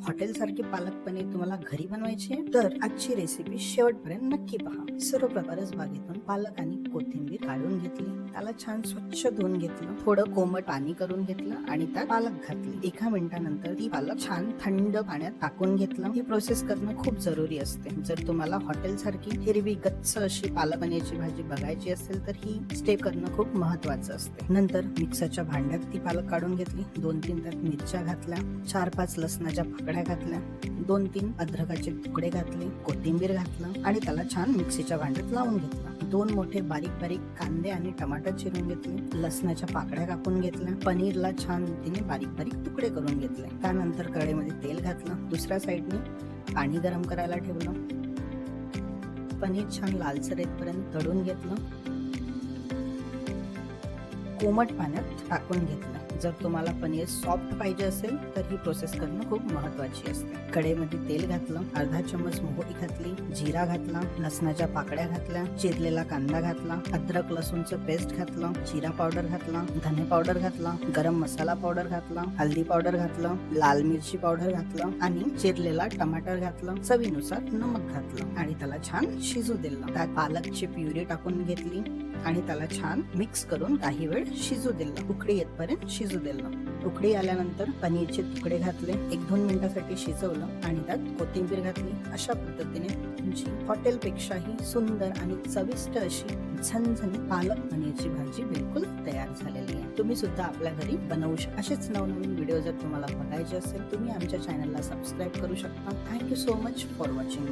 Hotel सारखी पालक पनीर तुम्हाला घरी बनवायची आहे तर आजची रेसिपी शेवटपर्यंत नक्की पहा। सर्वप्रथमच बागेतून पालक आणि कोथिंबीर काढून घेतली, त्याला छान स्वच्छ धुवून घेतलं, थोडं कोमट पाणी करून घेतलं आणि त्यात पालक घातली। 1 मिनिटानंतर ती पालक छान थंड पाण्यात टाकून घेतलं। ही प्रोसेस करणं खूप जरुरी असते। जर तुम्हाला हॉटेल सारखी हिरवी गच्च अशी पालक पनीरची भाजी बघायची असेल तर ही स्टेप करणं खूप महत्वाचं असते। नंतर मिक्सरच्या भांड्यात ती पालक काढून घेतली, 2-3 त्यात मिरच्या घातल्या, 4-5 लसणाच्या पाकळ्या घातल्या, 2-3 अद्रकाचे तुकडे घातले, कोथिंबीर घातलं आणि त्याला छान मिक्सीच्या भांड्यात लावून घेतलं। 2 मोठे बारीक बारीक कांदे आणि टमाटर चिरून घेतले, लसणाच्या पाकळ्या कापून घेतल्या, पनीरला छान रीतीने बारीक बारीक तुकडे करून घेतले। त्यानंतर कढईमध्ये तेल घातलं, दुसऱ्या साईडने पाणी गरम करायला ठेवलं, पनीर छान लालसर येईपर्यंत तळून घेतलं, कोमट पाण्यात टाकून घेतलं। जर तुम्हाला पनीर सॉफ्ट पाहिजे असेल तर ही प्रोसेस करणं खूप महत्वाची असते। कढईमध्ये तेल घातलं, अर्धा चम्मच मोहरी घातली, जिरा घातला, लसणाच्या पाकळ्या घातल्या, चिरलेला कांदा घातला, अद्रक लसूणचं पेस्ट घातलं, जिरा पावडर घातला, धने पावडर घातला, गरम मसाला पावडर घातला, हळदी पावडर घातलं, लाल मिरची पावडर घातलं आणि चिरलेला टमाटर घातलं, चवीनुसार नमक घातलं आणि त्याला छान शिजू दिलं। त्यात पालकची प्युरी टाकून घेतली आणि त्याला छान मिक्स करून काही वेळ शिजू दिलं, उकळी येतपर्यंत शिजू दिलं। उकळी आल्यानंतर पनीरचे तुकडे घातले, 1-2 मिनिटांसाठी शिजवलं आणि त्यात कोथिंबीर घातली। अशा पद्धतीने तुमची हॉटेलपेक्षाही सुंदर आणि चविष्ट अशी झणझणीत पालक पनीरची भाजी बिलकुल तयार झालेली आहे। तुम्ही सुद्धा आपल्या घरी बनवू शकता। असेच नवनवीन व्हिडिओ जर तुम्हाला बघायचे असेल तुम्ही आमच्या चॅनलला सबस्क्राईब करू शकता। Thank you so much for watching.